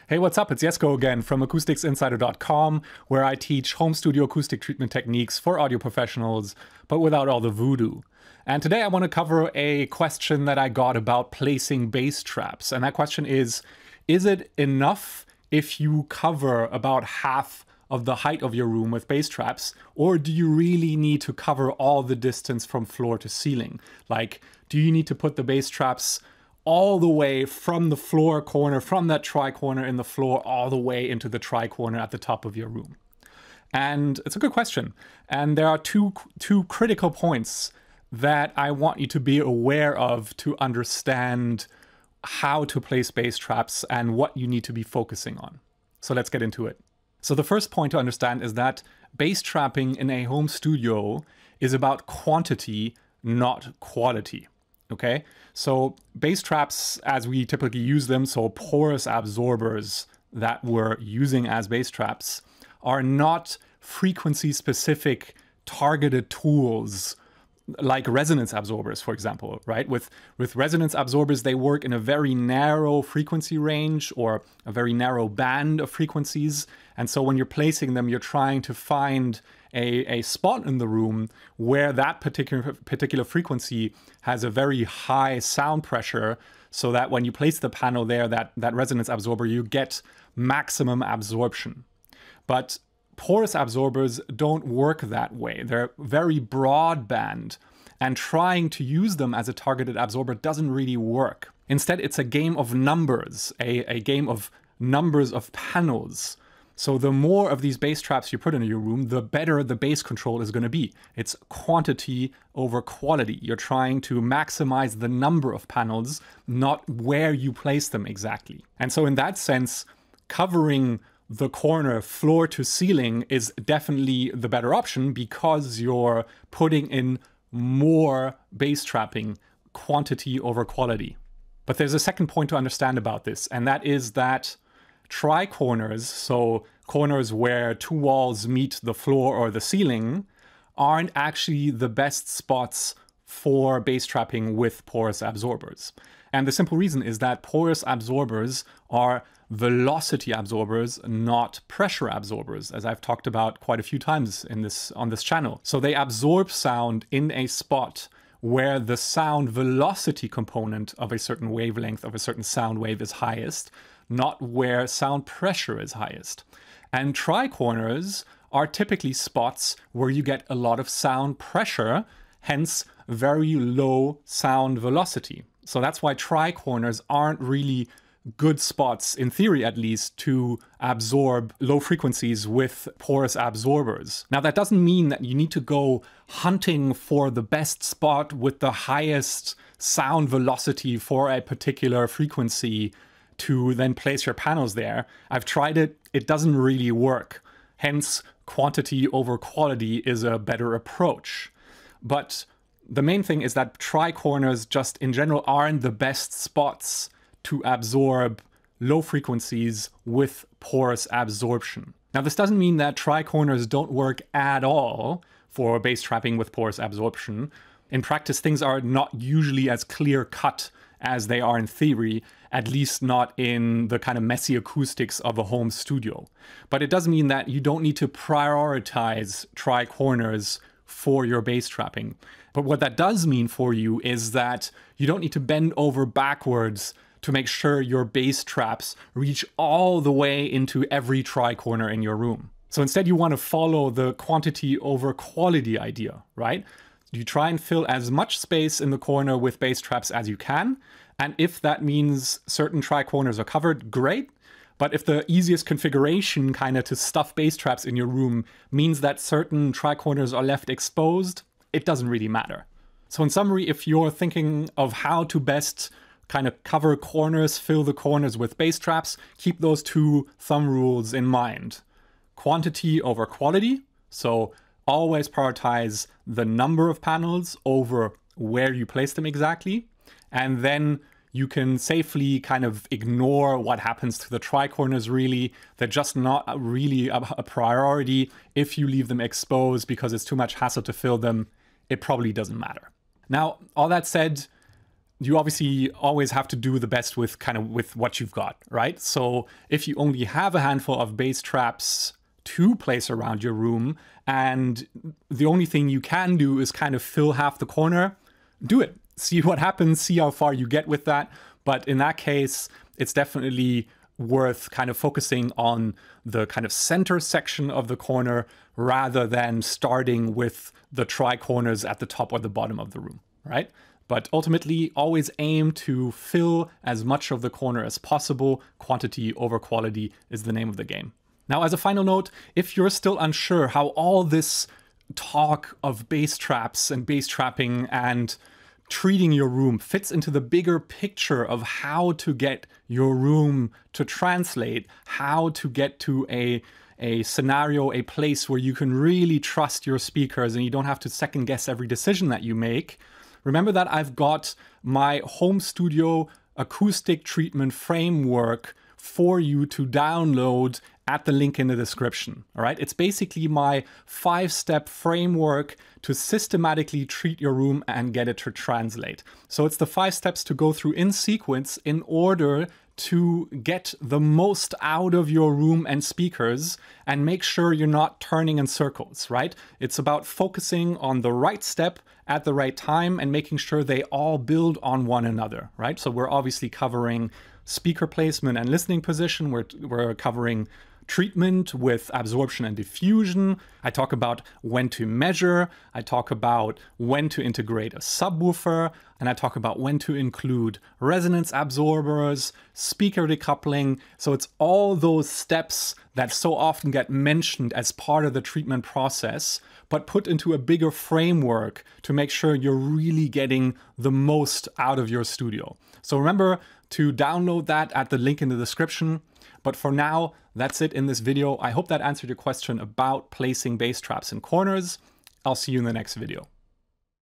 Hey, what's up? It's Jesko again from AcousticsInsider.com, where I teach home studio acoustic treatment techniques for audio professionals, but without all the voodoo. And today I want to cover a question that I got about placing bass traps. And that question is it enough if you cover about half of the height of your room with bass traps, or do you really need to cover all the distance from floor to ceiling? Like, do you need to put the bass traps all the way from the floor corner, from that tri-corner in the floor, all the way into the tri-corner at the top of your room? And it's a good question. And there are two critical points that I want you to be aware of to understand how to place bass traps and what you need to be focusing on. So let's get into it. So the first point to understand is that bass trapping in a home studio is about quantity, not quality. Okay, so bass traps, as we typically use them, so porous absorbers that we're using as bass traps, are not frequency-specific targeted tools like resonance absorbers, for example, right? With resonance absorbers, they work in a very narrow frequency range or a very narrow band of frequencies. And so when you're placing them, you're trying to find a spot in the room where that particular frequency has a very high sound pressure, so that when you place the panel there, that resonance absorber, you get maximum absorption. But porous absorbers don't work that way. They're very broadband, and trying to use them as a targeted absorber doesn't really work. Instead, it's a game of numbers, a game of numbers of panels. So the more of these bass traps you put in your room, the better the bass control is going to be. It's quantity over quality. You're trying to maximize the number of panels, not where you place them exactly. And so in that sense, covering the corner floor to ceiling is definitely the better option because you're putting in more bass trapping, quantity over quality. But there's a second point to understand about this, and that is that tri-corners, so corners where two walls meet the floor or the ceiling, aren't actually the best spots for bass trapping with porous absorbers. And the simple reason is that porous absorbers are velocity absorbers, not pressure absorbers, as I've talked about quite a few times on this channel. So they absorb sound in a spot where the sound velocity component of a certain wavelength of a certain sound wave is highest, not where sound pressure is highest. And tri-corners are typically spots where you get a lot of sound pressure, hence very low sound velocity. So that's why tri-corners aren't really good spots, in theory at least, to absorb low frequencies with porous absorbers. Now, that doesn't mean that you need to go hunting for the best spot with the highest sound velocity for a particular frequency to then place your panels there. I've tried it, it doesn't really work. Hence, quantity over quality is a better approach. But the main thing is that tri-corners just in general aren't the best spots to absorb low frequencies with porous absorption. Now, this doesn't mean that tri-corners don't work at all for bass trapping with porous absorption. In practice, things are not usually as clear-cut as they are in theory, at least not in the kind of messy acoustics of a home studio. But it does mean that you don't need to prioritize tri-corners for your bass trapping. But what that does mean for you is that you don't need to bend over backwards to make sure your bass traps reach all the way into every tri-corner in your room. So instead, you want to follow the quantity over quality idea, right? You try and fill as much space in the corner with bass traps as you can. And if that means certain tri-corners are covered, great. But if the easiest configuration kind of to stuff bass traps in your room means that certain tri-corners are left exposed, it doesn't really matter. So in summary, if you're thinking of how to best kind of cover corners, fill the corners with bass traps, keep those two thumb rules in mind. Quantity over quality. So always prioritize the number of panels over where you place them exactly. And then you can safely kind of ignore what happens to the tri-corners really. They're just not really a priority. If you leave them exposed because it's too much hassle to fill them, it probably doesn't matter. Now, all that said, you obviously always have to do the best with with what you've got, right? So if you only have a handful of bass traps to place around your room, and the only thing you can do is kind of fill half the corner, do it. See what happens, see how far you get with that. But in that case, it's definitely worth kind of focusing on the kind of center section of the corner rather than starting with the tri-corners at the top or the bottom of the room, right? But ultimately, always aim to fill as much of the corner as possible. Quantity over quality is the name of the game. Now, as a final note, if you're still unsure how all this talk of bass traps and bass trapping and treating your room fits into the bigger picture of how to get your room to translate, how to get to a scenario, a place where you can really trust your speakers and you don't have to second guess every decision that you make, remember that I've got my home studio acoustic treatment framework for you to download at the link in the description. All right, it's basically my 5-step framework to systematically treat your room and get it to translate. So it's the 5 steps to go through in sequence in order to get the most out of your room and speakers and make sure you're not turning in circles, right? It's about focusing on the right step at the right time and making sure they all build on one another, right? So we're obviously covering speaker placement and listening position. We're covering treatment with absorption and diffusion. I talk about when to measure. I talk about when to integrate a subwoofer. And I talk about when to include resonance absorbers, speaker decoupling. So it's all those steps that so often get mentioned as part of the treatment process, but put into a bigger framework to make sure you're really getting the most out of your studio. So remember to download that at the link in the description. But for now, that's it in this video. I hope that answered your question about placing bass traps in corners. I'll see you in the next video.